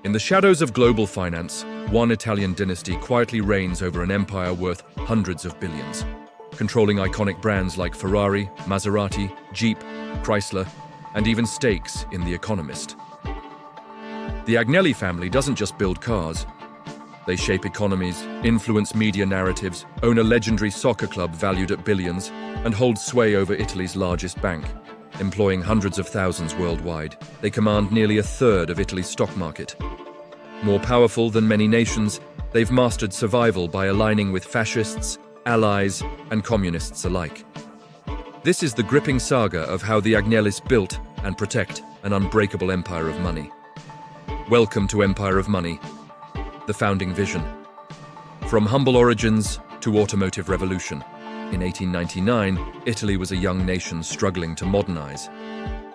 In the shadows of global finance, one Italian dynasty quietly reigns over an empire worth hundreds of billions, controlling iconic brands like Ferrari, Maserati, Jeep, Chrysler, and even stakes in The Economist. The Agnelli family doesn't just build cars. They shape economies, influence media narratives, own a legendary soccer club valued at billions, and hold sway over Italy's largest bank. Employing hundreds of thousands worldwide, they command nearly a third of Italy's stock market. More powerful than many nations, they've mastered survival by aligning with fascists, allies, and communists alike. This is the gripping saga of how the Agnellis built and protect an unbreakable empire of money. Welcome to Empire of Money, the founding vision. From humble origins to automotive revolution. In 1899, Italy was a young nation struggling to modernize,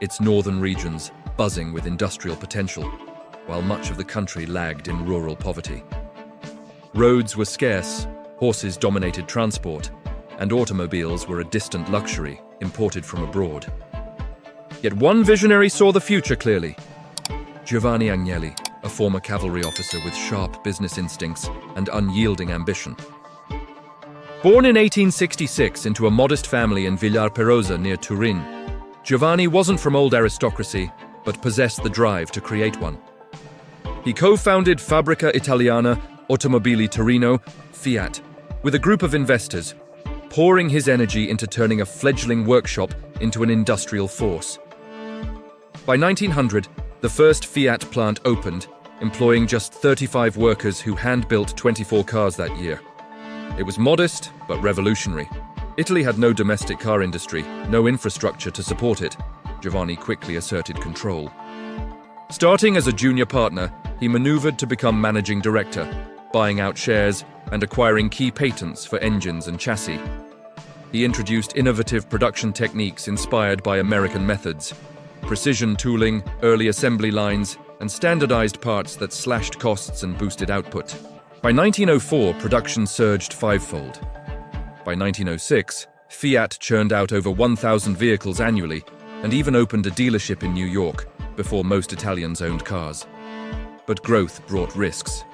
its northern regions buzzing with industrial potential, while much of the country lagged in rural poverty. Roads were scarce, horses dominated transport, and automobiles were a distant luxury imported from abroad. Yet one visionary saw the future clearly. Giovanni Agnelli, a former cavalry officer with sharp business instincts and unyielding ambition. Born in 1866 into a modest family in Villar-Perosa near Turin, Giovanni wasn't from old aristocracy, but possessed the drive to create one. He co-founded Fabbrica Italiana Automobili Torino, Fiat, with a group of investors, pouring his energy into turning a fledgling workshop into an industrial force. By 1900, the first Fiat plant opened, employing just 35 workers who hand-built 24 cars that year. It was modest, but revolutionary. Italy had no domestic car industry, no infrastructure to support it. Giovanni quickly asserted control. Starting as a junior partner, he maneuvered to become managing director, buying out shares and acquiring key patents for engines and chassis. He introduced innovative production techniques inspired by American methods, precision tooling, early assembly lines, and standardized parts that slashed costs and boosted output. By 1904, production surged fivefold. By 1906, Fiat churned out over 1,000 vehicles annually and even opened a dealership in New York before most Italians owned cars. But growth brought risks.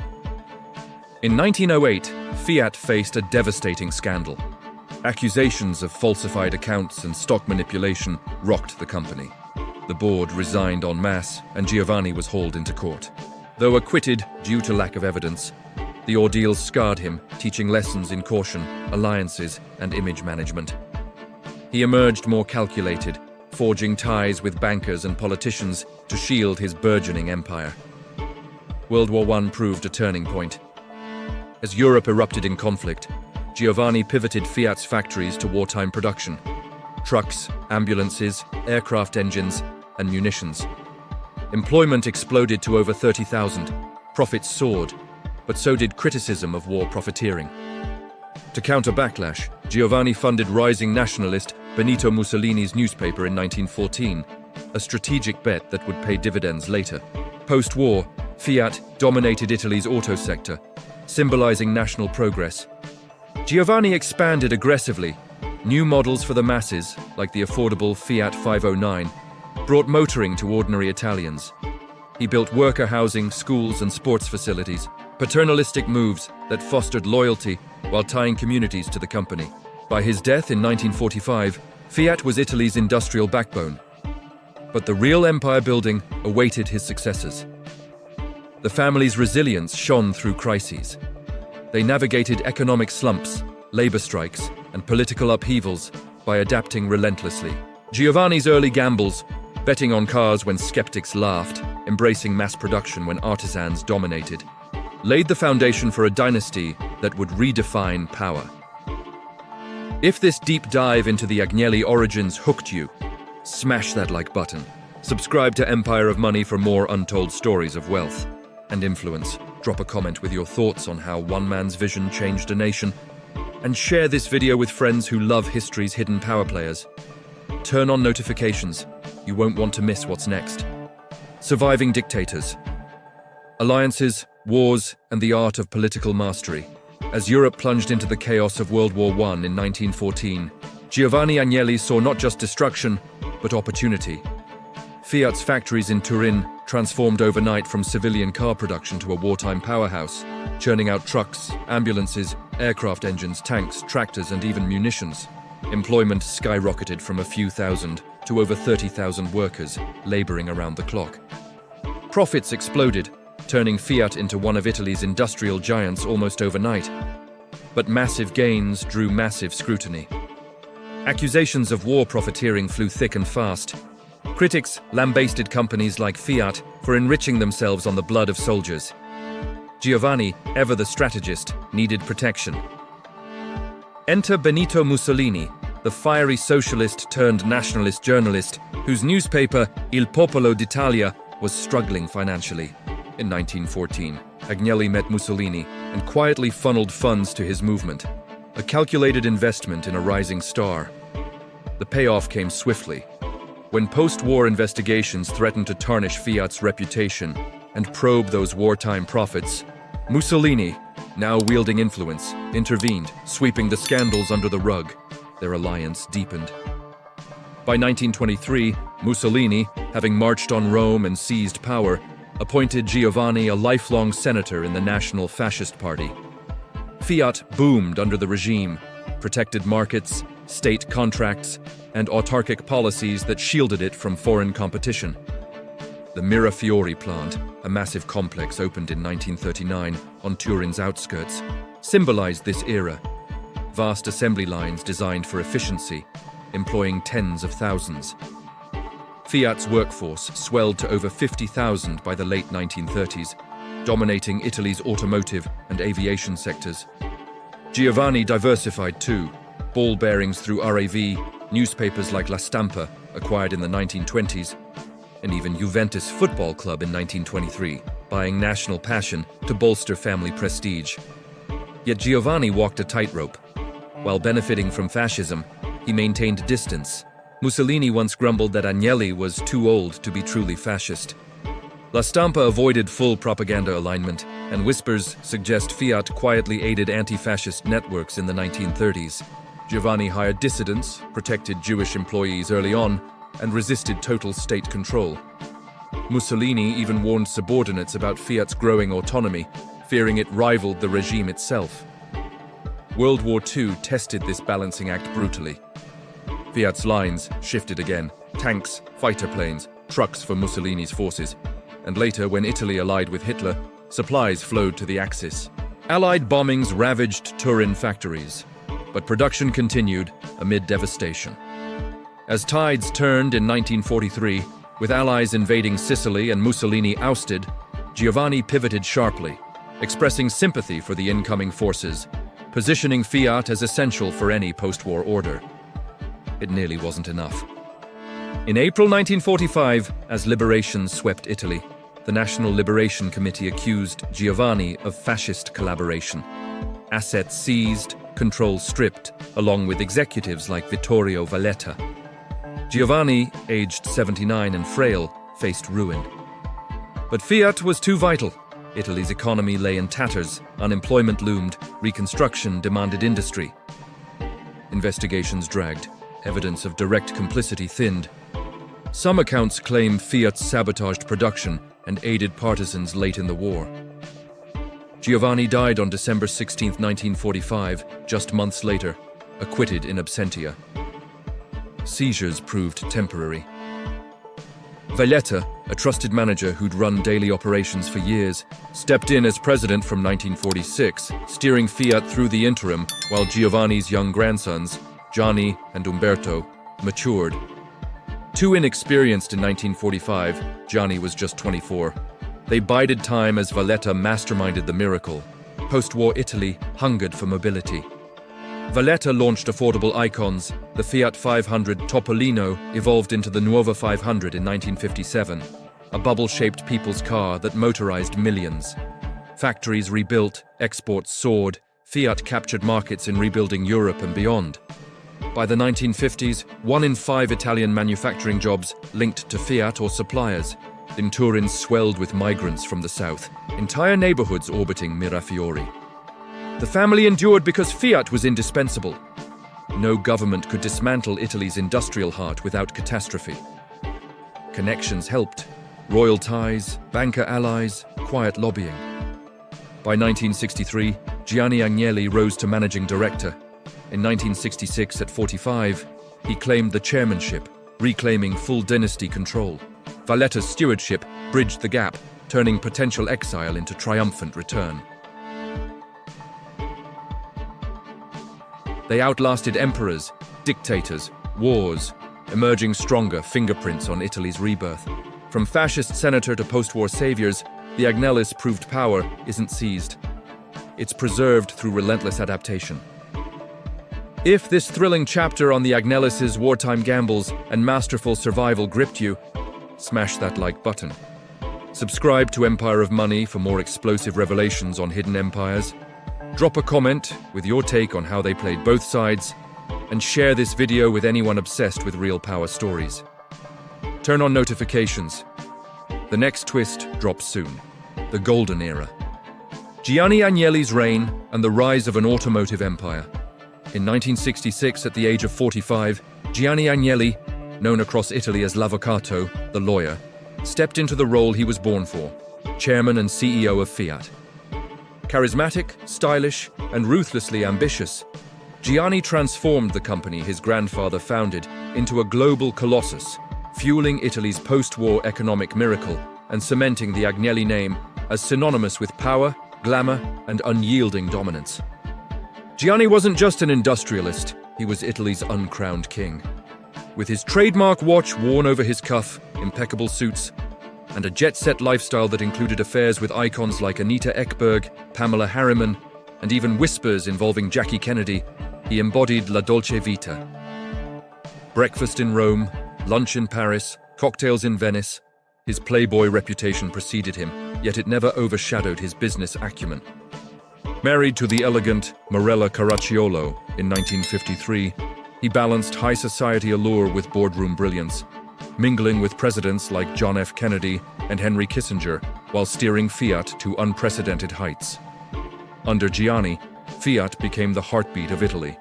In 1908, Fiat faced a devastating scandal. Accusations of falsified accounts and stock manipulation rocked the company. The board resigned en masse, and Giovanni was hauled into court. Though acquitted due to lack of evidence, the ordeal scarred him, teaching lessons in caution, alliances, and image management. He emerged more calculated, forging ties with bankers and politicians to shield his burgeoning empire. World War I proved a turning point. As Europe erupted in conflict, Giovanni pivoted Fiat's factories to wartime production. Trucks, ambulances, aircraft engines, and munitions. Employment exploded to over 30,000. Profits soared, but so did criticism of war profiteering. To counter backlash, Giovanni funded rising nationalist Benito Mussolini's newspaper in 1914, a strategic bet that would pay dividends later. Post-war, Fiat dominated Italy's auto sector, symbolizing national progress. Giovanni expanded aggressively. New models for the masses, like the affordable Fiat 509, brought motoring to ordinary Italians. He built worker housing, schools, and sports facilities, paternalistic moves that fostered loyalty while tying communities to the company. By his death in 1945, Fiat was Italy's industrial backbone. But the real empire building awaited his successors. The family's resilience shone through crises. They navigated economic slumps, labor strikes, and political upheavals by adapting relentlessly. Giovanni's early gambles, betting on cars when skeptics laughed, embracing mass production when artisans dominated, laid the foundation for a dynasty that would redefine power. If this deep dive into the Agnelli origins hooked you, smash that like button. Subscribe to Empire of Money for more untold stories of wealth and influence. Drop a comment with your thoughts on how one man's vision changed a nation, and share this video with friends who love history's hidden power players. Turn on notifications. You won't want to miss what's next. Surviving dictators. Alliances, wars, and the art of political mastery. As Europe plunged into the chaos of World War I in 1914, Giovanni Agnelli saw not just destruction, but opportunity. Fiat's factories in Turin transformed overnight from civilian car production to a wartime powerhouse, churning out trucks, ambulances, aircraft engines, tanks, tractors, and even munitions. Employment skyrocketed from a few thousand to over 30,000 workers, laboring around the clock. Profits exploded, turning Fiat into one of Italy's industrial giants almost overnight. But massive gains drew massive scrutiny. Accusations of war profiteering flew thick and fast. Critics lambasted companies like Fiat for enriching themselves on the blood of soldiers. Giovanni, ever the strategist, needed protection. Enter Benito Mussolini, the fiery socialist turned nationalist journalist whose newspaper Il Popolo d'Italia was struggling financially. In 1914, Agnelli met Mussolini and quietly funneled funds to his movement, a calculated investment in a rising star. The payoff came swiftly. When post-war investigations threatened to tarnish Fiat's reputation and probe those wartime profits, Mussolini, now wielding influence, intervened, sweeping the scandals under the rug. Their alliance deepened. By 1923, Mussolini, having marched on Rome and seized power, appointed Giovanni a lifelong senator in the National Fascist Party. Fiat boomed under the regime, protected markets, state contracts, and autarkic policies that shielded it from foreign competition. The Mirafiori plant, a massive complex opened in 1939 on Turin's outskirts, symbolized this era. Vast assembly lines designed for efficiency, employing tens of thousands. Fiat's workforce swelled to over 50,000 by the late 1930s, dominating Italy's automotive and aviation sectors. Giovanni diversified too. Ball bearings through RAV, newspapers like La Stampa, acquired in the 1920s, and even Juventus Football Club in 1923, buying national passion to bolster family prestige. Yet Giovanni walked a tightrope. While benefiting from fascism, he maintained distance. Mussolini once grumbled that Agnelli was too old to be truly fascist. La Stampa avoided full propaganda alignment, and whispers suggest Fiat quietly aided anti-fascist networks in the 1930s. Giovanni hired dissidents, protected Jewish employees early on, and resisted total state control. Mussolini even warned subordinates about Fiat's growing autonomy, fearing it rivaled the regime itself. World War II tested this balancing act brutally. Fiat's lines shifted again: tanks, fighter planes, trucks for Mussolini's forces. And later, when Italy allied with Hitler, supplies flowed to the Axis. Allied bombings ravaged Turin factories, but production continued amid devastation. As tides turned in 1943, with Allies invading Sicily and Mussolini ousted, Giovanni pivoted sharply, expressing sympathy for the incoming forces, positioning Fiat as essential for any post-war order. It nearly wasn't enough. In April 1945, as liberation swept Italy, the National Liberation Committee accused Giovanni of fascist collaboration. Assets seized, control stripped, along with executives like Vittorio Valletta. Giovanni, aged 79 and frail, faced ruin. But Fiat was too vital. Italy's economy lay in tatters, unemployment loomed, reconstruction demanded industry. Investigations dragged, evidence of direct complicity thinned. Some accounts claim Fiat sabotaged production and aided partisans late in the war. Giovanni died on December 16, 1945, just months later, acquitted in absentia. Seizures proved temporary. Valletta, a trusted manager who'd run daily operations for years, stepped in as president from 1946, steering Fiat through the interim while Giovanni's young grandsons, Gianni and Umberto, matured. Too inexperienced in 1945, Gianni was just 24. They bided time as Valletta masterminded the miracle. Post-war Italy hungered for mobility. Valletta launched affordable icons. The Fiat 500 Topolino evolved into the Nuova 500 in 1957, a bubble-shaped people's car that motorized millions. Factories rebuilt, exports soared, Fiat captured markets in rebuilding Europe and beyond. By the 1950s, 1 in 5 Italian manufacturing jobs linked to Fiat or suppliers. In Turin swelled with migrants from the south, entire neighborhoods orbiting Mirafiori. The family endured because Fiat was indispensable. No government could dismantle Italy's industrial heart without catastrophe. Connections helped. royal ties, banker allies, quiet lobbying. By 1963, Gianni Agnelli rose to managing director. In 1966, at 45, he claimed the chairmanship, reclaiming full dynasty control. Valletta's stewardship bridged the gap, turning potential exile into triumphant return. They outlasted emperors, dictators, wars, emerging stronger fingerprints on Italy's rebirth. From fascist senator to post-war saviors, the Agnellis proved power isn't seized. It's preserved through relentless adaptation. If this thrilling chapter on the Agnellis' wartime gambles and masterful survival gripped you, smash that like button. Subscribe to Empire of Money for more explosive revelations on hidden empires. Drop a comment with your take on how they played both sides, and share this video with anyone obsessed with real power stories. Turn on notifications. The next twist drops soon. The Golden Era. Gianni Agnelli's reign and the rise of an automotive empire. In 1966, at the age of 45, Gianni Agnelli, known across Italy as l'Avvocato, the lawyer, stepped into the role he was born for, chairman and CEO of Fiat. Charismatic, stylish, and ruthlessly ambitious, Gianni transformed the company his grandfather founded into a global colossus, fueling Italy's post-war economic miracle and cementing the Agnelli name as synonymous with power, glamour, and unyielding dominance. Gianni wasn't just an industrialist, he was Italy's uncrowned king. With his trademark watch worn over his cuff, impeccable suits, and a jet-set lifestyle that included affairs with icons like Anita Ekberg, Pamela Harriman, and even whispers involving Jackie Kennedy, he embodied la dolce vita. Breakfast in Rome, lunch in Paris, cocktails in Venice. His playboy reputation preceded him, yet it never overshadowed his business acumen. Married to the elegant Morella Caracciolo in 1953, he balanced high society allure with boardroom brilliance, mingling with presidents like John F. Kennedy and Henry Kissinger while steering Fiat to unprecedented heights. Under Gianni, Fiat became the heartbeat of Italy.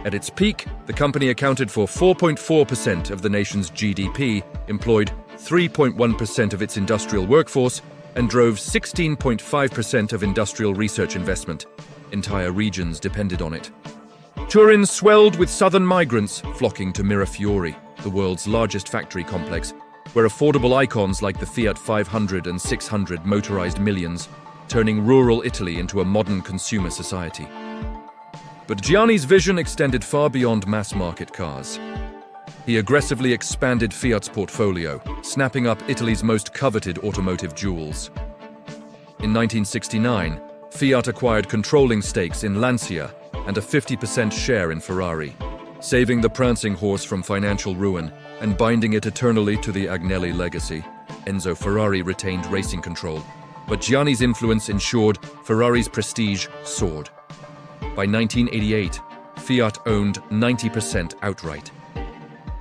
At its peak, the company accounted for 4.4% of the nation's GDP, employed 3.1% of its industrial workforce, and drove 16.5% of industrial research investment. Entire regions depended on it. Turin swelled with southern migrants flocking to Mirafiori, the world's largest factory complex, where affordable icons like the Fiat 500 and 600 motorized millions, turning rural Italy into a modern consumer society. But Gianni's vision extended far beyond mass-market cars. He aggressively expanded Fiat's portfolio, snapping up Italy's most coveted automotive jewels. In 1969, Fiat acquired controlling stakes in Lancia and a 50% share in Ferrari, saving the prancing horse from financial ruin and binding it eternally to the Agnelli legacy. Enzo Ferrari retained racing control, but Gianni's influence ensured Ferrari's prestige soared. By 1988, Fiat owned 90% outright.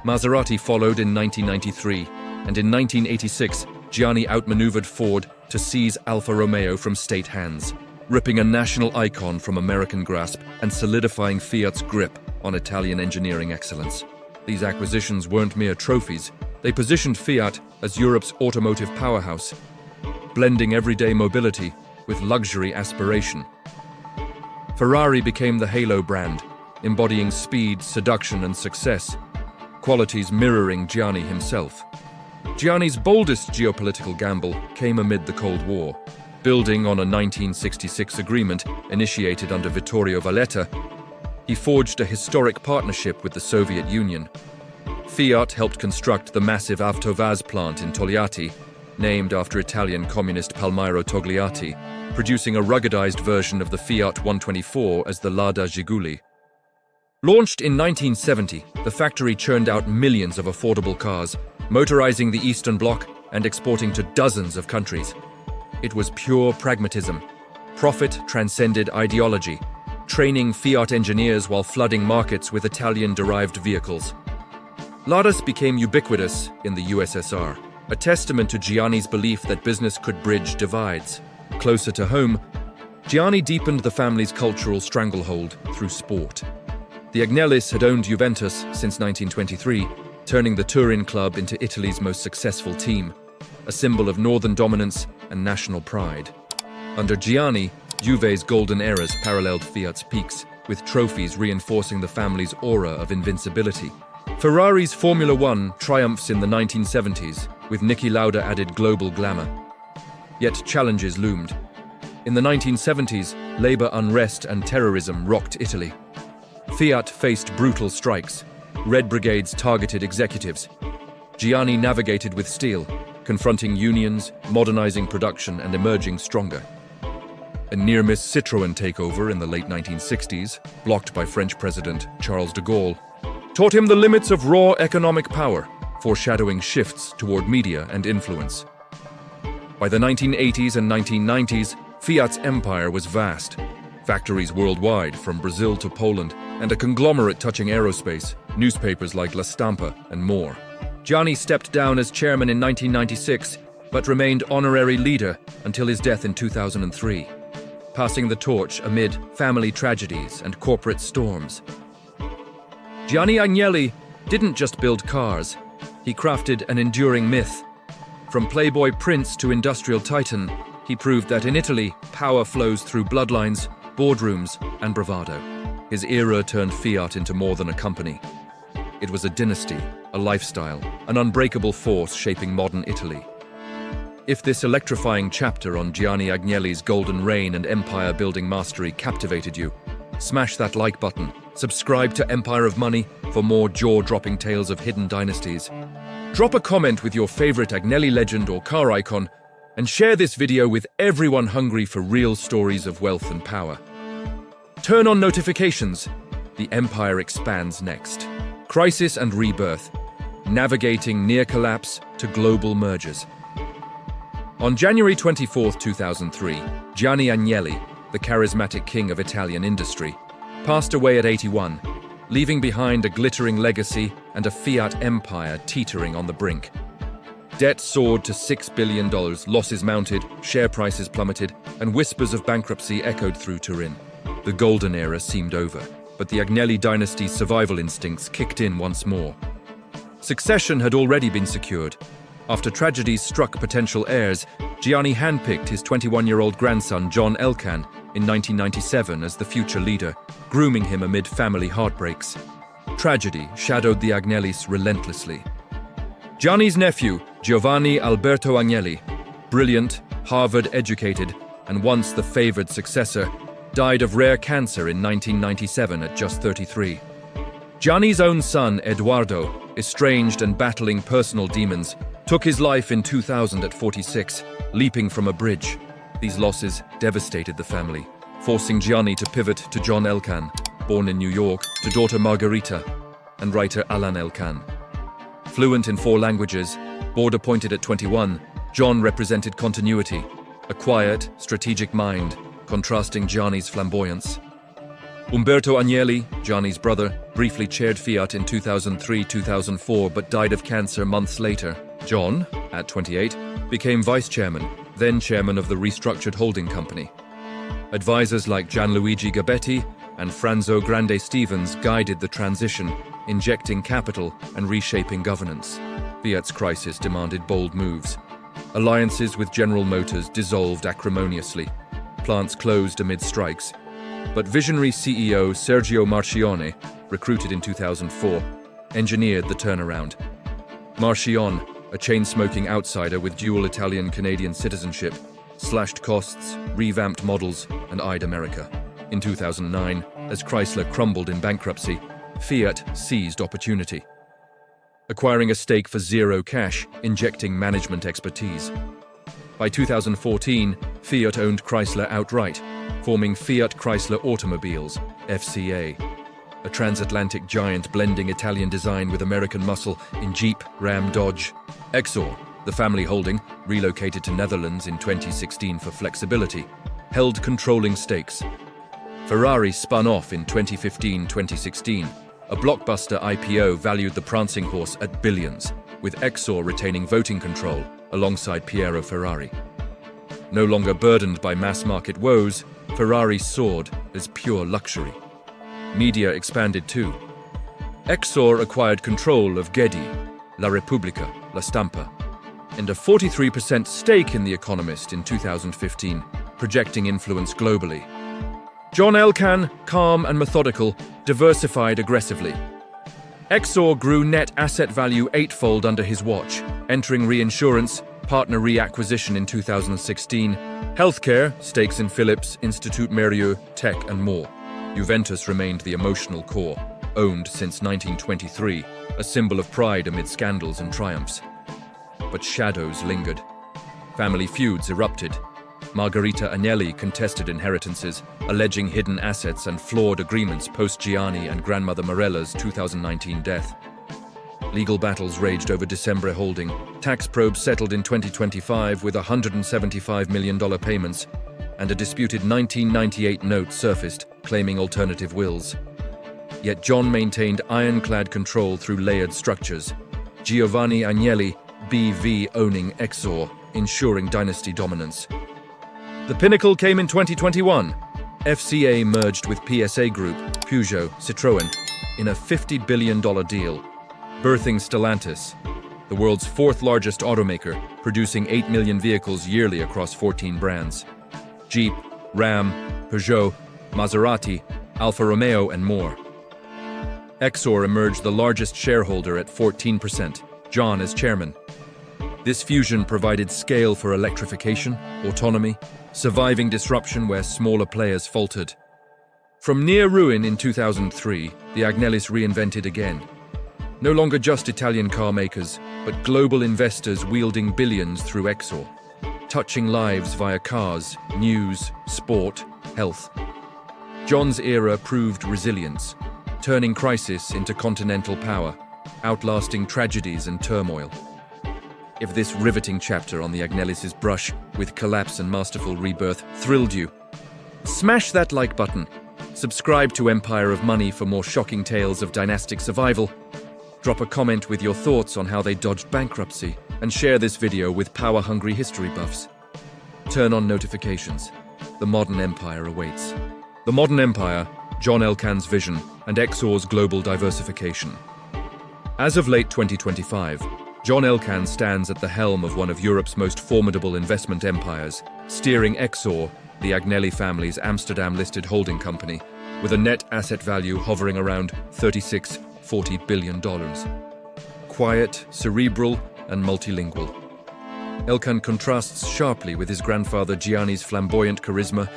Maserati followed in 1993, and in 1986, Gianni outmaneuvered Ford to seize Alfa Romeo from state hands, ripping a national icon from American grasp and solidifying Fiat's grip on Italian engineering excellence. These acquisitions weren't mere trophies, they positioned Fiat as Europe's automotive powerhouse, blending everyday mobility with luxury aspiration. Ferrari became the halo brand, embodying speed, seduction, and success, qualities mirroring Gianni himself. Gianni's boldest geopolitical gamble came amid the Cold War. Building on a 1966 agreement initiated under Vittorio Valletta, he forged a historic partnership with the Soviet Union. Fiat helped construct the massive Avtovaz plant in Togliatti, named after Italian communist Palmiro Togliatti, producing a ruggedized version of the Fiat 124 as the Lada Giguli. Launched in 1970, the factory churned out millions of affordable cars, motorizing the Eastern Bloc and exporting to dozens of countries. It was pure pragmatism. Profit transcended ideology, training Fiat engineers while flooding markets with Italian-derived vehicles. Ladas became ubiquitous in the USSR, a testament to Gianni's belief that business could bridge divides. Closer to home, Gianni deepened the family's cultural stranglehold through sport. The Agnellis had owned Juventus since 1923, turning the Turin club into Italy's most successful team. A a symbol of northern dominance and national pride. Under Gianni, Juve's golden eras paralleled Fiat's peaks, with trophies reinforcing the family's aura of invincibility. Ferrari's Formula One triumphs in the 1970s, with Niki Lauda added global glamour. Yet challenges loomed. In the 1970s, labor unrest and terrorism rocked Italy. Fiat faced brutal strikes. Red brigades targeted executives. Gianni navigated with steel, confronting unions, modernizing production, and emerging stronger. A near-miss Citroën takeover in the late 1960s, blocked by French President Charles de Gaulle, taught him the limits of raw economic power, foreshadowing shifts toward media and influence. By the 1980s and 1990s, Fiat's empire was vast. Factories worldwide, from Brazil to Poland, and a conglomerate touching aerospace, newspapers like La Stampa, and more. Gianni stepped down as chairman in 1996, but remained honorary leader until his death in 2003, passing the torch amid family tragedies and corporate storms. Gianni Agnelli didn't just build cars, he crafted an enduring myth. From Playboy Prince to industrial titan, he proved that in Italy, power flows through bloodlines, boardrooms, and bravado. His era turned Fiat into more than a company. It was a dynasty, a lifestyle, an unbreakable force shaping modern Italy. If this electrifying chapter on Gianni Agnelli's golden reign and empire-building mastery captivated you, smash that like button, subscribe to Empire of Money for more jaw-dropping tales of hidden dynasties. Drop a comment with your favorite Agnelli legend or car icon, and share this video with everyone hungry for real stories of wealth and power. Turn on notifications. The empire expands next. Crisis and rebirth, navigating near collapse to global mergers. On January 24, 2003, Gianni Agnelli, the charismatic king of Italian industry, passed away at 81, leaving behind a glittering legacy and a Fiat empire teetering on the brink. Debt soared to $6 billion, losses mounted, share prices plummeted, and whispers of bankruptcy echoed through Turin. The golden era seemed over, but the Agnelli dynasty's survival instincts kicked in once more. Succession had already been secured. After tragedies struck potential heirs, Gianni handpicked his 21-year-old grandson John Elkann in 1997 as the future leader, grooming him amid family heartbreaks. Tragedy shadowed the Agnellis relentlessly. Gianni's nephew, Giovanni Alberto Agnelli, brilliant, Harvard-educated, and once the favored successor, died of rare cancer in 1997 at just 33. Gianni's own son, Edoardo, estranged and battling personal demons, took his life in 2000 at 46, leaping from a bridge. These losses devastated the family, forcing Gianni to pivot to John Elkann, born in New York, to daughter Margherita, and writer Alan Elkann. Fluent in 4 languages, board-appointed at 21, John represented continuity, a quiet, strategic mind, contrasting Gianni's flamboyance. Umberto Agnelli, Gianni's brother, briefly chaired Fiat in 2003-2004 but died of cancer months later. John, at 28, became vice chairman, then chairman of the restructured holding company. Advisors like Gianluigi Gabetti and Franzo Grande Stevens guided the transition, injecting capital and reshaping governance. Fiat's crisis demanded bold moves. Alliances with General Motors dissolved acrimoniously. Plants closed amid strikes. But visionary CEO Sergio Marchionne, recruited in 2004, engineered the turnaround. Marchionne, a chain-smoking outsider with dual Italian-Canadian citizenship, slashed costs, revamped models, and eyed America. In 2009, as Chrysler crumbled in bankruptcy, Fiat seized opportunity, acquiring a stake for zero cash, injecting management expertise. By 2014, Fiat owned Chrysler outright, forming Fiat Chrysler Automobiles, FCA, a transatlantic giant blending Italian design with American muscle in Jeep, Ram, Dodge. Exor, the family holding, relocated to Netherlands in 2016 for flexibility, held controlling stakes. Ferrari spun off in 2015-2016. A blockbuster IPO valued the prancing horse at billions, with Exor retaining voting control alongside Piero Ferrari. No longer burdened by mass-market woes, Ferrari soared as pure luxury. Media expanded too. Exor acquired control of Getty, La Repubblica, La Stampa. and a 43% stake in The Economist in 2015, projecting influence globally. John Elkann, calm and methodical, diversified aggressively. Exor grew net asset value eightfold under his watch, entering reinsurance, partner reacquisition in 2016, healthcare, stakes in Philips, Institut Mérieux, tech and more. Juventus remained the emotional core, owned since 1923, a symbol of pride amid scandals and triumphs. But shadows lingered. Family feuds erupted. Margherita Agnelli contested inheritances, alleging hidden assets and flawed agreements post Gianni and grandmother Morella's 2019 death. Legal battles raged over December holding. Tax probes settled in 2025 with $175 million payments, and a disputed 1998 note surfaced, claiming alternative wills. Yet John maintained ironclad control through layered structures. Giovanni Agnelli, BV owning Exor, ensuring dynasty dominance. The pinnacle came in 2021. FCA merged with PSA Group, Peugeot, Citroën, in a $50 billion deal, birthing Stellantis, the world's fourth largest automaker, producing 8 million vehicles yearly across 14 brands. Jeep, Ram, Peugeot, Maserati, Alfa Romeo, and more. Exor emerged the largest shareholder at 14%, John as chairman. This fusion provided scale for electrification, autonomy, surviving disruption where smaller players faltered. From near ruin in 2003, the Agnellis reinvented again. No longer just Italian car makers, but global investors wielding billions through Exor, touching lives via cars, news, sport, health. John's era proved resilience, turning crisis into continental power, outlasting tragedies and turmoil. If this riveting chapter on the Agnellis' brush with collapse and masterful rebirth thrilled you, smash that like button, subscribe to Empire of Money for more shocking tales of dynastic survival, drop a comment with your thoughts on how they dodged bankruptcy, and share this video with power-hungry history buffs. Turn on notifications. The modern empire awaits. The modern empire, John Elkann's vision, and Exor's global diversification. As of late 2025, John Elkann stands at the helm of one of Europe's most formidable investment empires, steering Exor, the Agnelli family's Amsterdam-listed holding company, with a net asset value hovering around $40 billion. Quiet, cerebral, and multilingual. Elkann contrasts sharply with his grandfather Gianni's flamboyant charisma,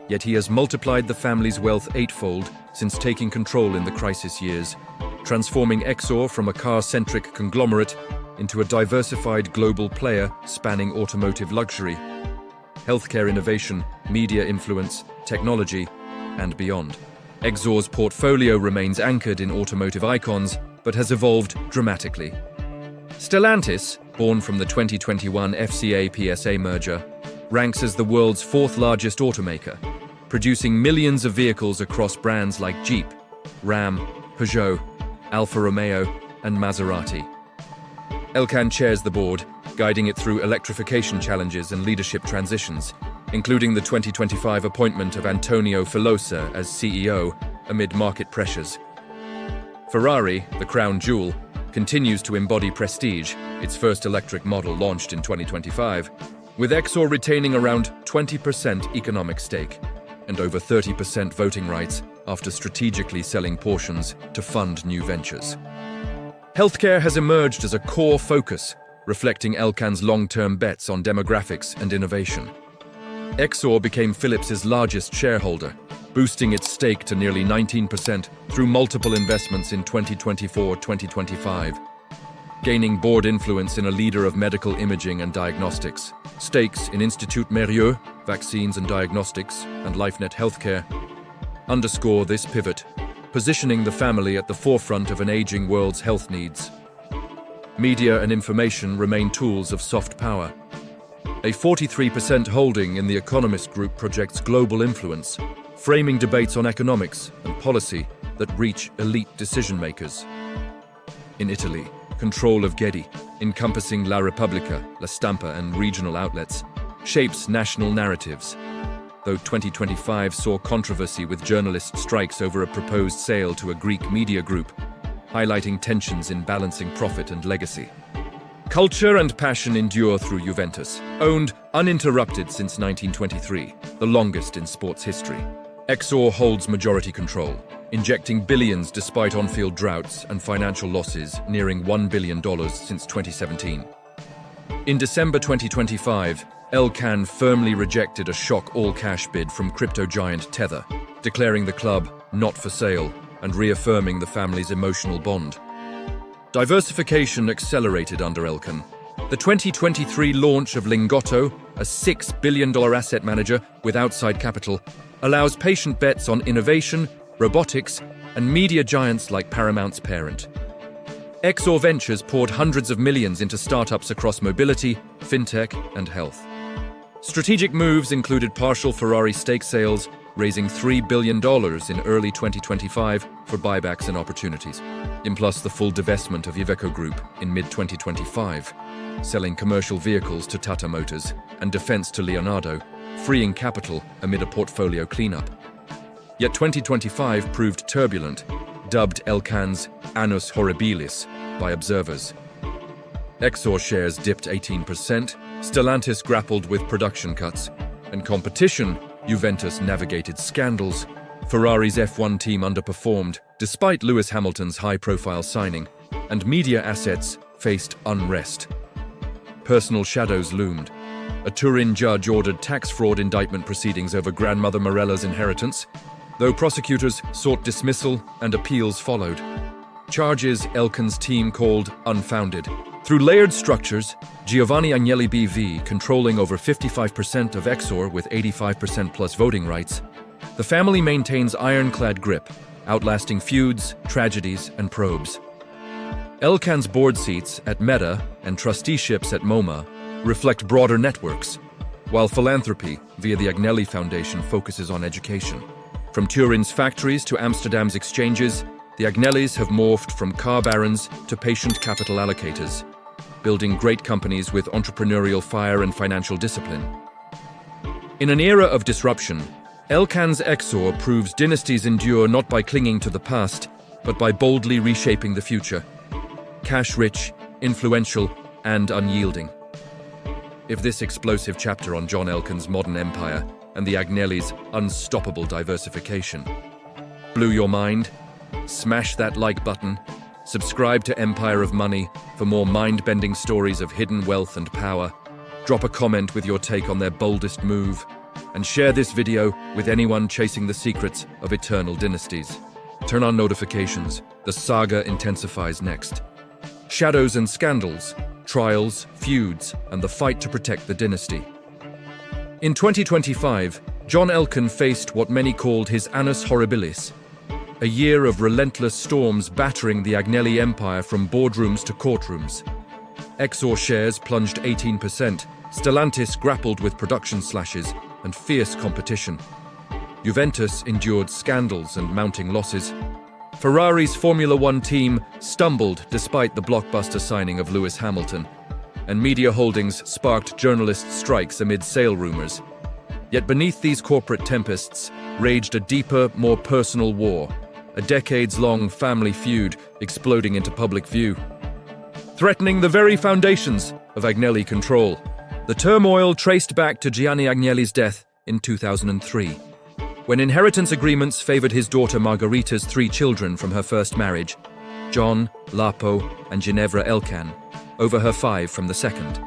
yet he has multiplied the family's wealth eightfold since taking control in the crisis years, transforming Exor from a car-centric conglomerate into a diversified global player spanning automotive luxury, healthcare innovation, media influence, technology, and beyond. Exor's portfolio remains anchored in automotive icons, but has evolved dramatically. Stellantis, born from the 2021 FCA-PSA merger, ranks as the world's fourth largest automaker, producing millions of vehicles across brands like Jeep, Ram, Peugeot, Alfa Romeo, and Maserati. Elkann chairs the board, guiding it through electrification challenges and leadership transitions, including the 2025 appointment of Antonio Filosa as CEO amid market pressures. Ferrari, the crown jewel, continues to embody prestige, its first electric model launched in 2025, with Exor retaining around 20% economic stake and over 30% voting rights after strategically selling portions to fund new ventures. Healthcare has emerged as a core focus, reflecting Elkann's long-term bets on demographics and innovation. Exor became Philips' largest shareholder, boosting its stake to nearly 19% through multiple investments in 2024-2025, gaining board influence in a leader of medical imaging and diagnostics, stakes in Institut Mérieux, vaccines and diagnostics, and LifeNet Healthcare, underscore this pivot, positioning the family at the forefront of an aging world's health needs. Media and information remain tools of soft power. A 43% holding in the Economist Group projects global influence, framing debates on economics and policy that reach elite decision-makers. In Italy, control of Getty, encompassing La Repubblica, La Stampa, and regional outlets, shapes national narratives. Though 2025 saw controversy with journalist strikes over a proposed sale to a Greek media group, highlighting tensions in balancing profit and legacy. Culture and passion endure through Juventus, owned uninterrupted since 1923, the longest in sports history. Exor holds majority control, injecting billions despite on-field droughts and financial losses nearing $1 billion since 2017. In December 2025, Elkann firmly rejected a shock all-cash bid from crypto giant Tether, declaring the club not for sale and reaffirming the family's emotional bond. Diversification accelerated under Elkann. The 2023 launch of Lingotto, a $6 billion asset manager with outside capital, allows patient bets on innovation, robotics, and media giants like Paramount's parent. Exor Ventures poured hundreds of millions into startups across mobility, fintech, and health. Strategic moves included partial Ferrari stake sales, raising $3 billion in early 2025 for buybacks and opportunities, plus the full divestment of Iveco Group in mid-2025, selling commercial vehicles to Tata Motors and defense to Leonardo, freeing capital amid a portfolio cleanup. Yet 2025 proved turbulent, dubbed Elkann's annus horribilis by observers. Exor shares dipped 18%, Stellantis grappled with production cuts, and competition, Juventus navigated scandals, Ferrari's F1 team underperformed despite Lewis Hamilton's high-profile signing, and media assets faced unrest. Personal shadows loomed. A Turin judge ordered tax fraud indictment proceedings over grandmother Morella's inheritance, though prosecutors sought dismissal and appeals followed. Charges Elkann's team called unfounded. Through layered structures, Giovanni Agnelli BV controlling over 55% of Exor with 85% plus voting rights, the family maintains ironclad grip, outlasting feuds, tragedies, and probes. Elkann's board seats at Meta and trusteeships at MoMA reflect broader networks, while philanthropy via the Agnelli Foundation focuses on education. From Turin's factories to Amsterdam's exchanges, the Agnellis have morphed from car barons to patient capital allocators, building great companies with entrepreneurial fire and financial discipline. In an era of disruption, Elkann's Exor proves dynasties endure not by clinging to the past, but by boldly reshaping the future. Cash-rich, influential, and unyielding. If this explosive chapter on John Elkann's modern empire and the Agnellis' unstoppable diversification blew your mind, smash that like button, subscribe to Empire of Money for more mind-bending stories of hidden wealth and power, drop a comment with your take on their boldest move, and share this video with anyone chasing the secrets of eternal dynasties. Turn on notifications, the saga intensifies next. Shadows and scandals, trials, feuds, and the fight to protect the dynasty. In 2025, John Elkann faced what many called his annus horribilis, a year of relentless storms battering the Agnelli empire from boardrooms to courtrooms. Exor shares plunged 18%, Stellantis grappled with production slashes and fierce competition. Juventus endured scandals and mounting losses. Ferrari's Formula One team stumbled despite the blockbuster signing of Lewis Hamilton, and media holdings sparked journalist strikes amid sale rumors. Yet beneath these corporate tempests raged a deeper, more personal war, a decades-long family feud exploding into public view. Threatening the very foundations of Agnelli control, the turmoil traced back to Gianni Agnelli's death in 2003, when inheritance agreements favored his daughter Margherita's 3 children from her first marriage, John, Lapo, and Ginevra Elkann, over her 5 from the second.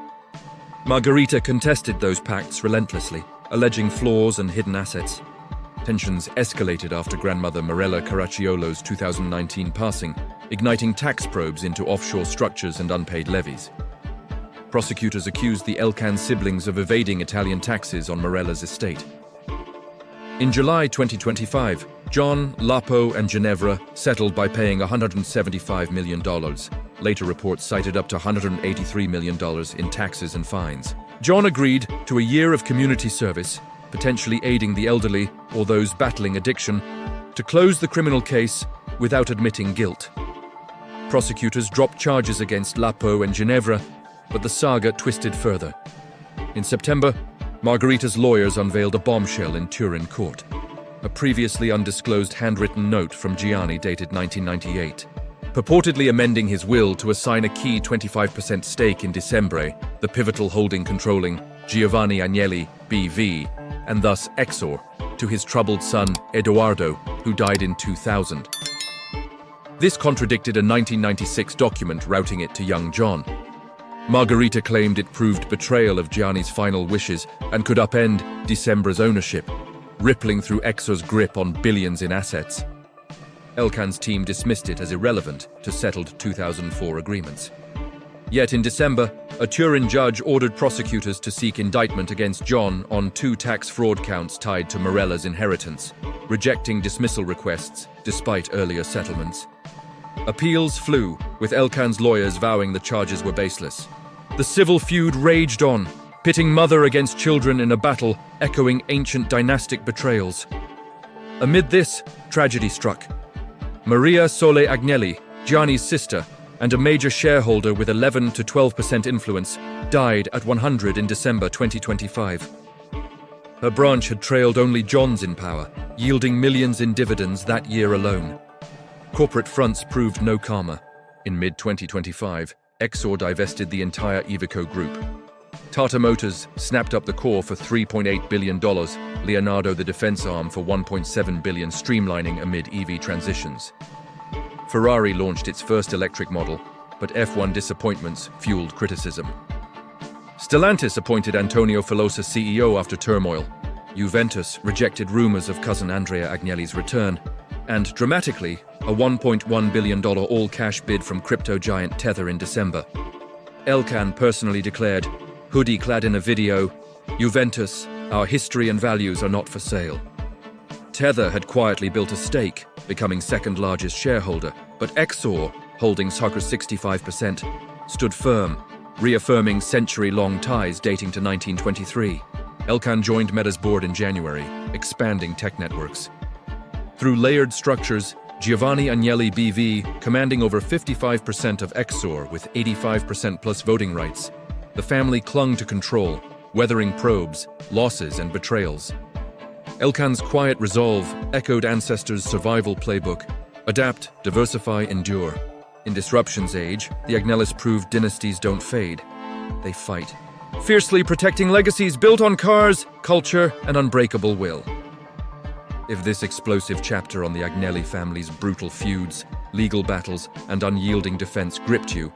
Margherita contested those pacts relentlessly, alleging flaws and hidden assets. Tensions escalated after grandmother Morella Caracciolo's 2019 passing, igniting tax probes into offshore structures and unpaid levies. Prosecutors accused the Elkann siblings of evading Italian taxes on Morella's estate. In July 2025, John, Lapo, and Ginevra settled by paying $175 million. Later reports cited up to $183 million in taxes and fines. John agreed to a year of community service, potentially aiding the elderly or those battling addiction, to close the criminal case without admitting guilt. Prosecutors dropped charges against Lapo and Ginevra, but the saga twisted further. In September, Margherita's lawyers unveiled a bombshell in Turin court, a previously undisclosed handwritten note from Gianni dated 1998. purportedly amending his will to assign a key 25% stake in December, the pivotal holding controlling Giovanni Agnelli, BV, and thus Exor, to his troubled son Edoardo, who died in 2000. This contradicted a 1996 document routing it to young John. Margherita claimed it proved betrayal of Gianni's final wishes and could upend December's ownership, rippling through Exor's grip on billions in assets. Elkann's team dismissed it as irrelevant to settled 2004 agreements. Yet in December, a Turin judge ordered prosecutors to seek indictment against John on 2 tax fraud counts tied to Morella's inheritance, rejecting dismissal requests despite earlier settlements. Appeals flew, with Elkann's lawyers vowing the charges were baseless. The civil feud raged on, pitting mother against children in a battle echoing ancient dynastic betrayals. Amid this, tragedy struck. Maria Sole Agnelli, Gianni's sister, and a major shareholder with 11 to 12% influence, died at 100 in December 2025. Her branch had trailed only John's in power, yielding millions in dividends that year alone. Corporate fronts proved no calmer. In mid-2025, Exor divested the entire Iveco group. Tata Motors snapped up the core for $3.8 billion, Leonardo the defense arm for $1.7 billion, streamlining amid EV transitions. Ferrari launched its first electric model, but F1 disappointments fueled criticism. Stellantis appointed Antonio Filosa CEO after turmoil. Juventus rejected rumors of cousin Andrea Agnelli's return, and dramatically, a $1.1 billion all-cash bid from crypto giant Tether in December. Elkann personally declared, hoodie-clad in a video, "Juventus, our history and values are not for sale." Tether had quietly built a stake, becoming second-largest shareholder, but Exor, holding circa 65%, stood firm, reaffirming century-long ties dating to 1923. Elkann joined Meta's board in January, expanding tech networks. Through layered structures, Giovanni Agnelli BV, commanding over 55% of Exor with 85% plus voting rights, the family clung to control, weathering probes, losses, and betrayals. Elkann's quiet resolve echoed ancestors' survival playbook: adapt, diversify, endure. In disruption's age, the Agnellis proved dynasties don't fade, they fight, fiercely protecting legacies built on cars, culture, and unbreakable will. If this explosive chapter on the Agnelli family's brutal feuds, legal battles, and unyielding defense gripped you,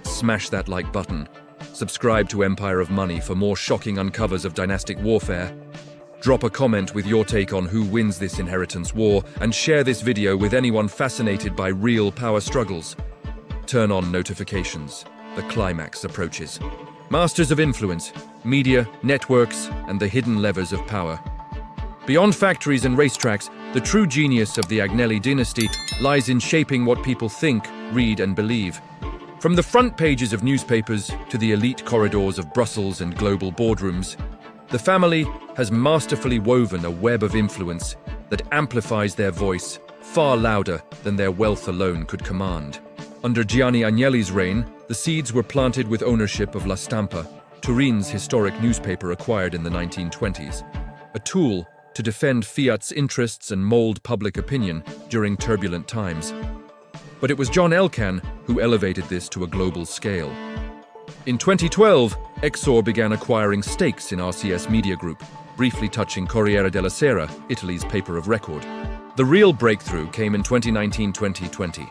smash that like button. Subscribe to Empire of Money for more shocking uncovers of dynastic warfare. Drop a comment with your take on who wins this inheritance war, and share this video with anyone fascinated by real power struggles. Turn on notifications. The climax approaches. Masters of influence, media, networks, and the hidden levers of power. Beyond factories and racetracks, the true genius of the Agnelli dynasty lies in shaping what people think, read, and believe. From the front pages of newspapers to the elite corridors of Brussels and global boardrooms, the family has masterfully woven a web of influence that amplifies their voice far louder than their wealth alone could command. Under Gianni Agnelli's reign, the seeds were planted with ownership of La Stampa, Turin's historic newspaper acquired in the 1920s, a tool to defend Fiat's interests and mold public opinion during turbulent times. But it was John Elkann who elevated this to a global scale. In 2012, Exor began acquiring stakes in RCS Media Group, briefly touching Corriere della Sera, Italy's paper of record. The real breakthrough came in 2019-2020.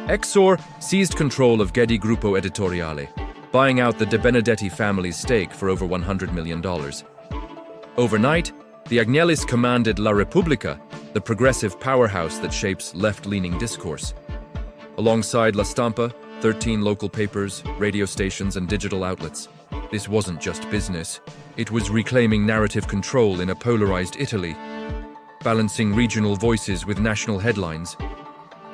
Exor seized control of Gedi Gruppo Editoriale, buying out the De Benedetti family's stake for over $100 million. Overnight, the Agnellis commanded La Repubblica, the progressive powerhouse that shapes left-leaning discourse. Alongside La Stampa, 13 local papers, radio stations, and digital outlets. This wasn't just business. It was reclaiming narrative control in a polarized Italy, balancing regional voices with national headlines.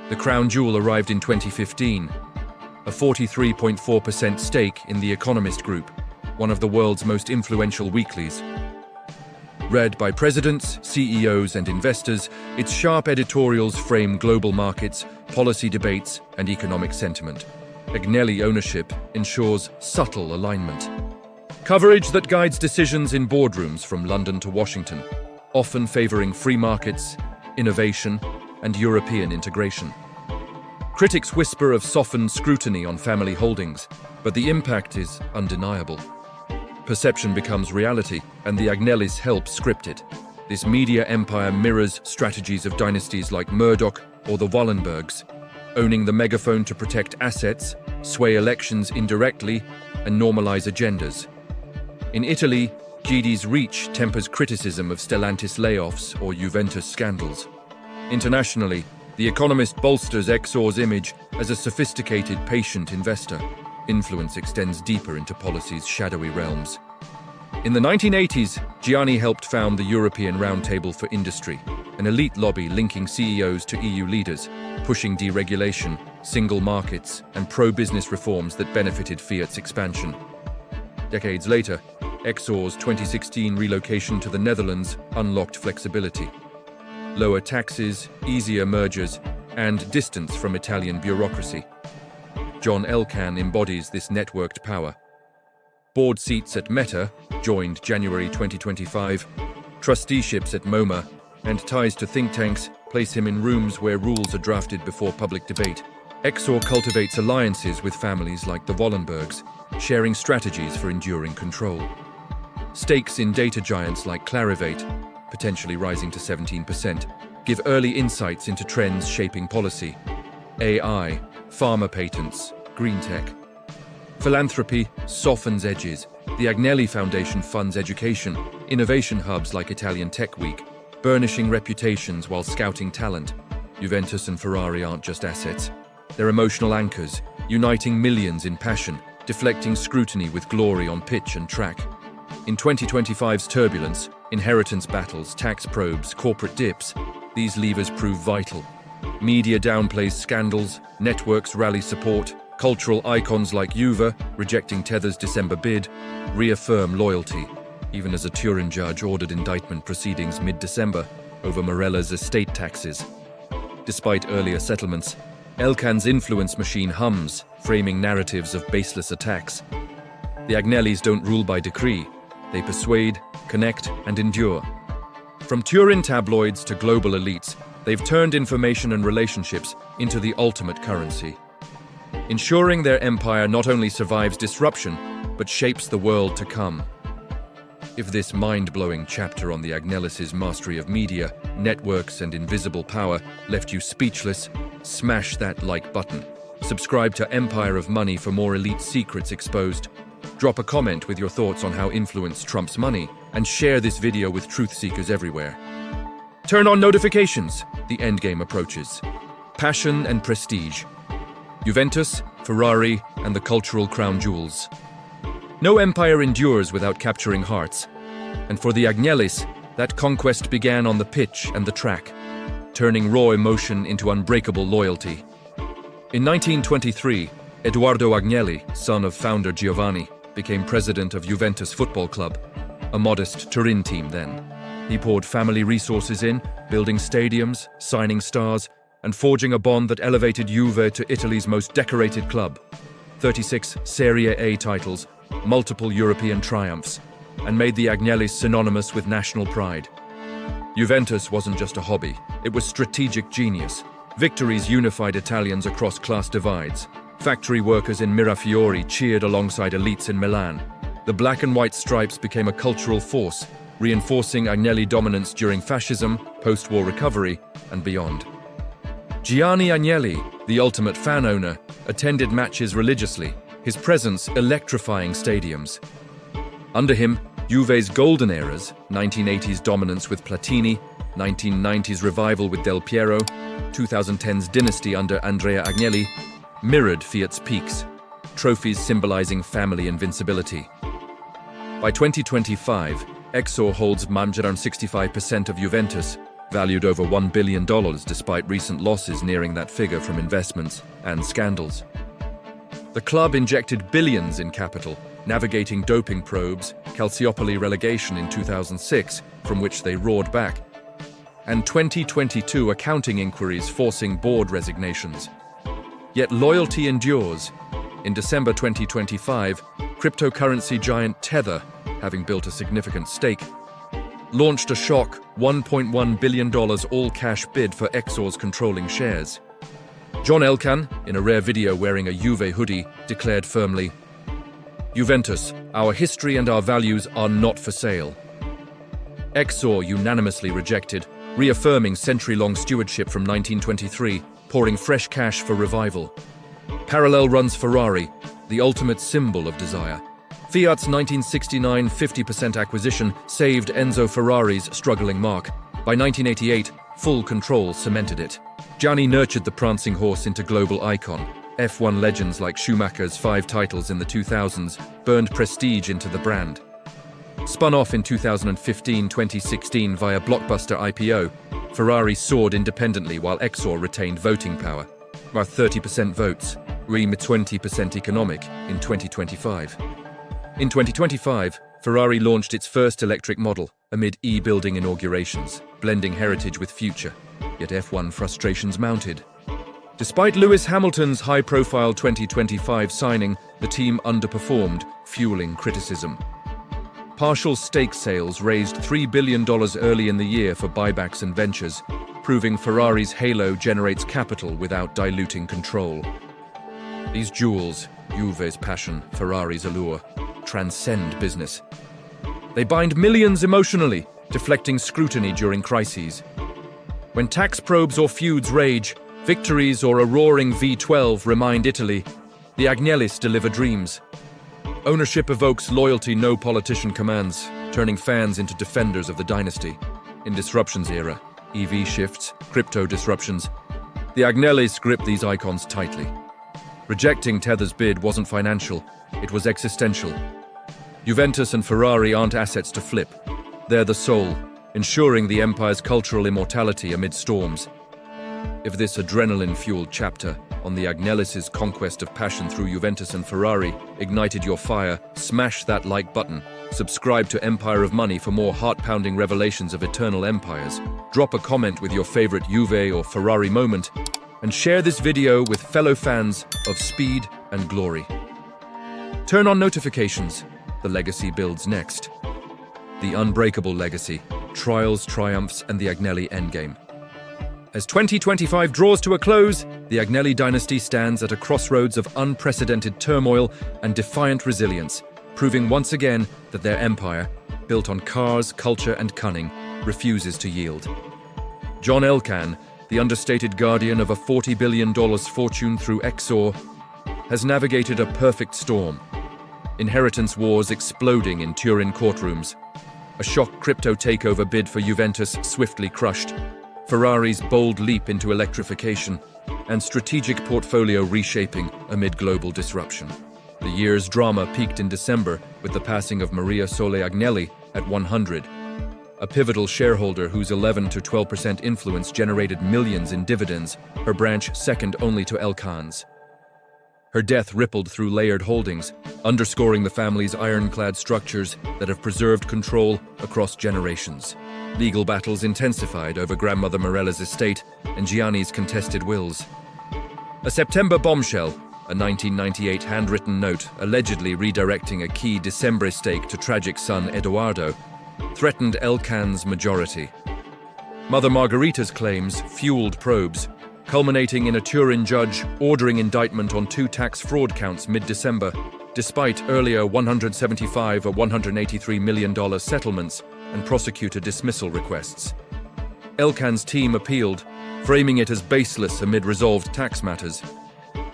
The crown jewel arrived in 2015, a 43.4% stake in The Economist Group, one of the world's most influential weeklies. Read by presidents, CEOs, and investors, its sharp editorials frame global markets, policy debates, and economic sentiment. Agnelli ownership ensures subtle alignment. Coverage that guides decisions in boardrooms from London to Washington, often favoring free markets, innovation, and European integration. Critics whisper of softened scrutiny on family holdings, but the impact is undeniable. Perception becomes reality, and the Agnellis help script it. This media empire mirrors strategies of dynasties like Murdoch or the Wallenbergs, owning the megaphone to protect assets, sway elections indirectly, and normalize agendas. In Italy, GD's reach tempers criticism of Stellantis layoffs or Juventus scandals. Internationally, The Economist bolsters Exor's image as a sophisticated, patient investor. Influence extends deeper into policy's shadowy realms. In the 1980s, Gianni helped found the European Roundtable for Industry, an elite lobby linking CEOs to EU leaders, pushing deregulation, single markets, and pro-business reforms that benefited Fiat's expansion. Decades later, Exor's 2016 relocation to the Netherlands unlocked flexibility. Lower taxes, easier mergers, and distance from Italian bureaucracy. John Elkann embodies this networked power. Board seats at Meta, joined January 2025, trusteeships at MoMA, and ties to think tanks place him in rooms where rules are drafted before public debate. Exor cultivates alliances with families like the Wallenbergs, sharing strategies for enduring control. Stakes in data giants like Clarivate, potentially rising to 17%, give early insights into trends shaping policy. AI, pharma patents, green tech. Philanthropy softens edges. The Agnelli Foundation funds education, innovation hubs like Italian Tech Week, burnishing reputations while scouting talent. Juventus and Ferrari aren't just assets. They're emotional anchors, uniting millions in passion, deflecting scrutiny with glory on pitch and track. In 2025's turbulence, inheritance battles, tax probes, corporate dips, these levers prove vital. Media downplays scandals, networks rally support, cultural icons like Juve, rejecting Tether's December bid, reaffirm loyalty, even as a Turin judge ordered indictment proceedings mid-December over Morella's estate taxes. Despite earlier settlements, Elkann's influence machine hums, framing narratives of baseless attacks. The Agnellis don't rule by decree. They persuade, connect, and endure. From Turin tabloids to global elites, they've turned information and relationships into the ultimate currency, ensuring their empire not only survives disruption, but shapes the world to come. If this mind-blowing chapter on the Agnellis' mastery of media, networks, and invisible power left you speechless, smash that like button. Subscribe to Empire of Money for more elite secrets exposed. Drop a comment with your thoughts on how influence trumps money, and share this video with truth seekers everywhere. Turn on notifications. The endgame approaches. Passion and prestige. Juventus, Ferrari, and the cultural crown jewels. No empire endures without capturing hearts. And for the Agnellis, that conquest began on the pitch and the track, turning raw emotion into unbreakable loyalty. In 1923, Edoardo Agnelli, son of founder Giovanni, became president of Juventus Football Club, a modest Turin team then. He poured family resources in, building stadiums, signing stars, and forging a bond that elevated Juve to Italy's most decorated club. 36 Serie A titles, multiple European triumphs, and made the Agnellis synonymous with national pride. Juventus wasn't just a hobby, it was strategic genius. Victories unified Italians across class divides. Factory workers in Mirafiori cheered alongside elites in Milan. The black and white stripes became a cultural force, reinforcing Agnelli dominance during fascism, post-war recovery, and beyond. Gianni Agnelli, the ultimate fan owner, attended matches religiously, his presence electrifying stadiums. Under him, Juve's golden eras, 1980s dominance with Platini, 1990s revival with Del Piero, 2010's dynasty under Andrea Agnelli, mirrored Fiat's peaks, trophies symbolizing family invincibility. By 2025, Exor holds around 65% of Juventus, valued over $1 billion despite recent losses nearing that figure from investments and scandals. The club injected billions in capital, navigating doping probes, Calciopoli relegation in 2006, from which they roared back, and 2022 accounting inquiries forcing board resignations. Yet loyalty endures. In December 2025, cryptocurrency giant Tether, having built a significant stake, launched a shock $1.1 billion all-cash bid for Exor's controlling shares. John Elkann, in a rare video wearing a Juve hoodie, declared firmly, "Juventus, our history and our values are not for sale." Exor unanimously rejected, reaffirming century-long stewardship from 1923, pouring fresh cash for revival. Parallel runs Ferrari, the ultimate symbol of desire. Fiat's 1969 50% acquisition saved Enzo Ferrari's struggling mark. By 1988, full control cemented it. Gianni nurtured the prancing horse into global icon. F1 legends like Schumacher's 5 titles in the 2000s burned prestige into the brand. Spun off in 2015-2016 via blockbuster IPO, Ferrari soared independently while Exor retained voting power. About 30% votes, with 20% economic in 2025. In 2025, Ferrari launched its first electric model amid e-building inaugurations, blending heritage with future. Yet F1 frustrations mounted. Despite Lewis Hamilton's high-profile 2025 signing, the team underperformed, fueling criticism. Partial stake sales raised $3 billion early in the year for buybacks and ventures, proving Ferrari's halo generates capital without diluting control. These jewels, Juve's passion, Ferrari's allure, transcend business. They bind millions emotionally, deflecting scrutiny during crises. When tax probes or feuds rage, victories or a roaring V12 remind Italy, the Agnellis deliver dreams. Ownership evokes loyalty no politician commands, turning fans into defenders of the dynasty. In disruptions era, EV shifts, crypto disruptions, the Agnellis grip these icons tightly. Rejecting Tether's bid wasn't financial, it was existential. Juventus and Ferrari aren't assets to flip. They're the soul, ensuring the empire's cultural immortality amid storms. If this adrenaline-fueled chapter on the Agnellis' conquest of passion through Juventus and Ferrari ignited your fire, smash that like button. Subscribe to Empire of Money for more heart-pounding revelations of eternal empires. Drop a comment with your favorite Juve or Ferrari moment, and share this video with fellow fans of speed and glory. Turn on notifications. The legacy builds next. The unbreakable legacy, trials, triumphs, and the Agnelli endgame. As 2025 draws to a close, the Agnelli dynasty stands at a crossroads of unprecedented turmoil and defiant resilience, proving once again that their empire, built on cars, culture, and cunning, refuses to yield. John Elkann, the understated guardian of a $40 billion fortune through Exor, has navigated a perfect storm. Inheritance wars exploding in Turin courtrooms. A shock crypto takeover bid for Juventus swiftly crushed. Ferrari's bold leap into electrification, and strategic portfolio reshaping amid global disruption. The year's drama peaked in December with the passing of Maria Sole Agnelli at 100, a pivotal shareholder whose 11 to 12% influence generated millions in dividends, her branch second only to Elkann's. Her death rippled through layered holdings, underscoring the family's ironclad structures that have preserved control across generations. Legal battles intensified over grandmother Morella's estate and Gianni's contested wills. A September bombshell, a 1998 handwritten note allegedly redirecting a key December stake to tragic son Edoardo, threatened Elkann's majority. Mother Margherita's claims fueled probes, culminating in a Turin judge ordering indictment on 2 tax fraud counts mid-December, despite earlier $175 or $183 million settlements and prosecutor dismissal requests. Elkann's team appealed, framing it as baseless amid resolved tax matters.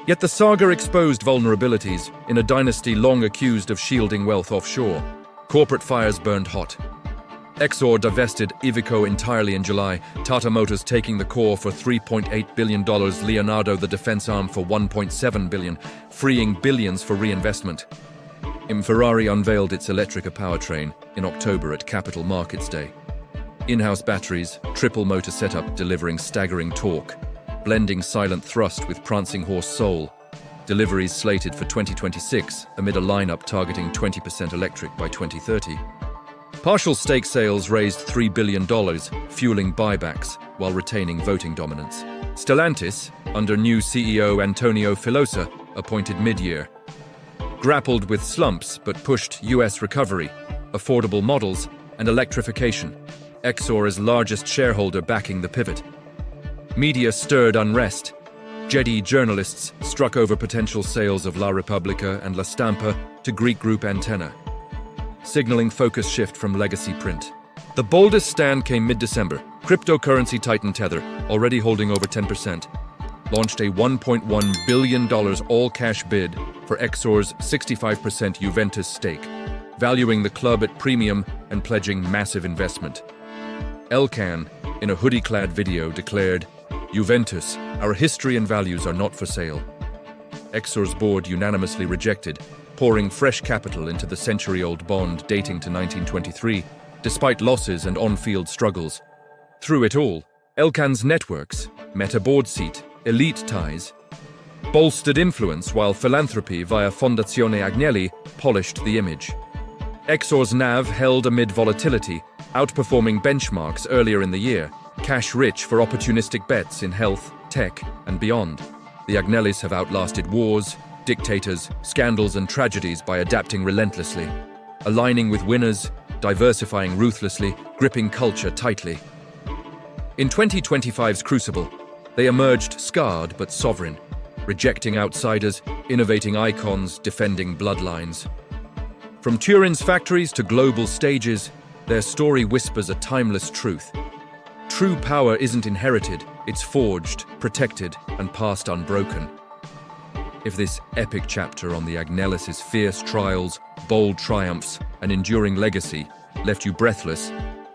Yet the saga exposed vulnerabilities in a dynasty long accused of shielding wealth offshore. Corporate fires burned hot. Exor divested Iveco entirely in July, Tata Motors taking the core for $3.8 billion, Leonardo the defense arm for $1.7 billion, freeing billions for reinvestment. Ferrari unveiled its Electrica powertrain in October at Capital Markets Day. In-house batteries, triple motor setup delivering staggering torque, blending silent thrust with prancing horse soul. Deliveries slated for 2026 amid a lineup targeting 20% electric by 2030. Partial stake sales raised $3 billion, fueling buybacks while retaining voting dominance. Stellantis, under new CEO Antonio Filosa, appointed mid-year, grappled with slumps but pushed US recovery, affordable models, and electrification. Exor's largest shareholder backing the pivot. Media stirred unrest. Jedi journalists struck over potential sales of La Repubblica and La Stampa to Greek group Antenna, signaling focus shift from legacy print. The boldest stand came mid-December. Cryptocurrency titan Tether, already holding over 10%, launched a $1.1 billion all-cash bid for Exor's 65% Juventus stake, valuing the club at premium and pledging massive investment. Elkann, in a hoodie-clad video, declared, "Juventus, our history and values are not for sale." Exor's board unanimously rejected, pouring fresh capital into the century-old bond dating to 1923, despite losses and on-field struggles. Through it all, Elkann's networks, meta board seat, elite ties, bolstered influence, while philanthropy via Fondazione Agnelli polished the image. Exor's NAV held amid volatility, outperforming benchmarks earlier in the year, cash-rich for opportunistic bets in health, tech, and beyond. The Agnellis have outlasted wars, dictators, scandals, and tragedies by adapting relentlessly, aligning with winners, diversifying ruthlessly, gripping culture tightly. In 2025's crucible, they emerged scarred but sovereign, rejecting outsiders, innovating icons, defending bloodlines. From Turin's factories to global stages, their story whispers a timeless truth. True power isn't inherited, it's forged, protected, and passed unbroken. If this epic chapter on the Agnellis' fierce trials, bold triumphs, and enduring legacy left you breathless,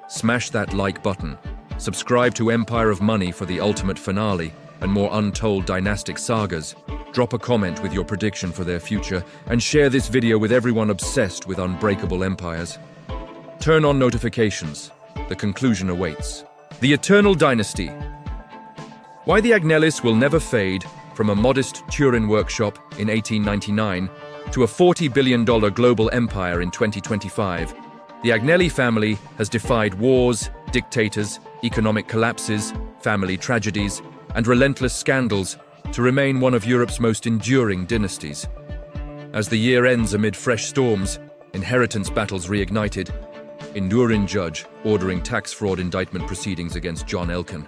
smash that like button. Subscribe to Empire of Money for the ultimate finale and more untold dynastic sagas. Drop a comment with your prediction for their future and share this video with everyone obsessed with unbreakable empires. Turn on notifications. The conclusion awaits. The Eternal Dynasty. Why the Agnellis will never fade, from a modest Turin workshop in 1899 to a $40 billion global empire in 2025. The Agnelli family has defied wars, dictators, economic collapses, family tragedies, and relentless scandals to remain one of Europe's most enduring dynasties. As the year ends amid fresh storms, inheritance battles reignited, Enduring judge ordering tax fraud indictment proceedings against John Elkann.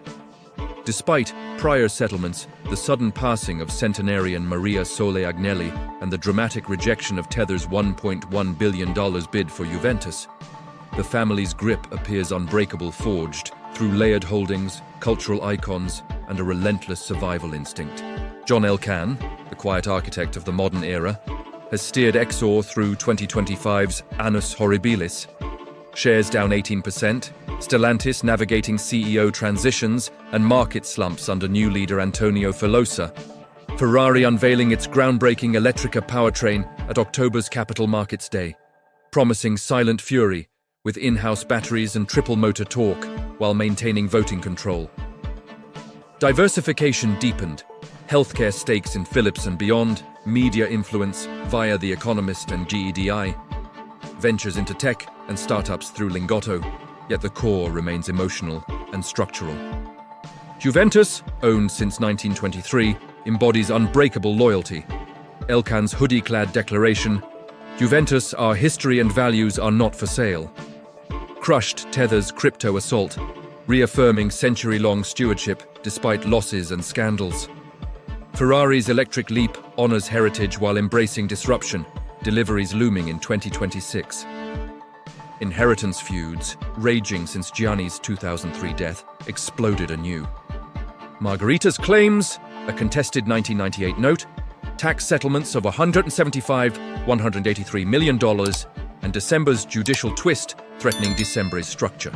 Despite prior settlements, the sudden passing of centenarian Maria Sole Agnelli and the dramatic rejection of Tether's $1.1 billion bid for Juventus, the family's grip appears unbreakable, forged through layered holdings, cultural icons, and a relentless survival instinct. John Elkann, the quiet architect of the modern era, has steered Exor through 2025's Annus Horribilis. Shares down 18%, Stellantis navigating CEO transitions and market slumps under new leader Antonio Filosa. Ferrari unveiling its groundbreaking Electrica powertrain at October's Capital Markets Day, promising silent fury with in-house batteries and triple motor torque while maintaining voting control. Diversification deepened, healthcare stakes in Philips and beyond, media influence via The Economist and GEDI, ventures into tech and startups through Lingotto, yet the core remains emotional and structural. Juventus, owned since 1923, embodies unbreakable loyalty. Elkann's hoodie-clad declaration, "Juventus, our history and values are not for sale," crushed Tether's crypto assault, reaffirming century-long stewardship despite losses and scandals. Ferrari's electric leap honors heritage while embracing disruption, deliveries looming in 2026. Inheritance feuds, raging since Gianni's 2003 death, exploded anew. Margherita's claims, a contested 1998 note, tax settlements of $183 million, and December's judicial twist threatening December's structure.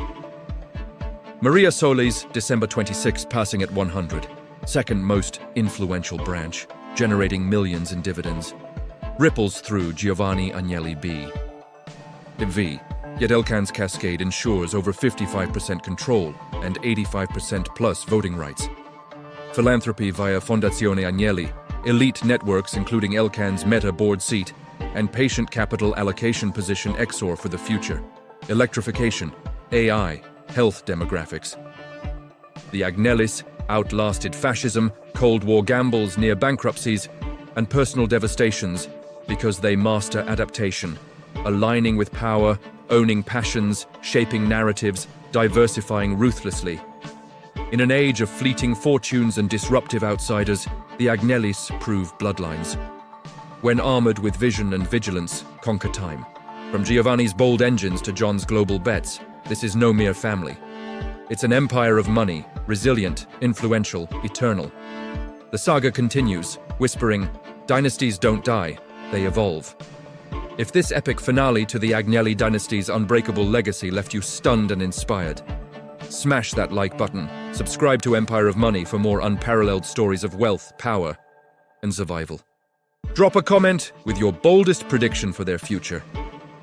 Maria Sole's December 26 passing at 100, second most influential branch, generating millions in dividends, ripples through Giovanni Agnelli V. Yet Elkann's cascade ensures over 55% control and 85% plus voting rights. Philanthropy via Fondazione Agnelli, elite networks including Elkann's Meta board seat, and patient capital allocation position Exor for the future. Electrification, AI, health demographics. The Agnellis outlasted fascism, Cold War gambles near bankruptcies, and personal devastations because they master adaptation, aligning with power, owning passions, shaping narratives, diversifying ruthlessly. In an age of fleeting fortunes and disruptive outsiders, the Agnellis prove bloodlines. When armored with vision and vigilance, conquer time. From Giovanni's bold engines to John's global bets, this is no mere family. It's an empire of money, resilient, influential, eternal. The saga continues, whispering, "Dynasties don't die, they evolve." If this epic finale to the Agnelli dynasty's unbreakable legacy left you stunned and inspired, smash that like button, subscribe to Empire of Money for more unparalleled stories of wealth, power, and survival. Drop a comment with your boldest prediction for their future,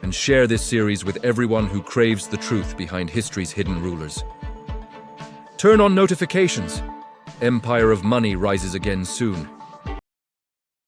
and share this series with everyone who craves the truth behind history's hidden rulers. Turn on notifications. Empire of Money rises again soon.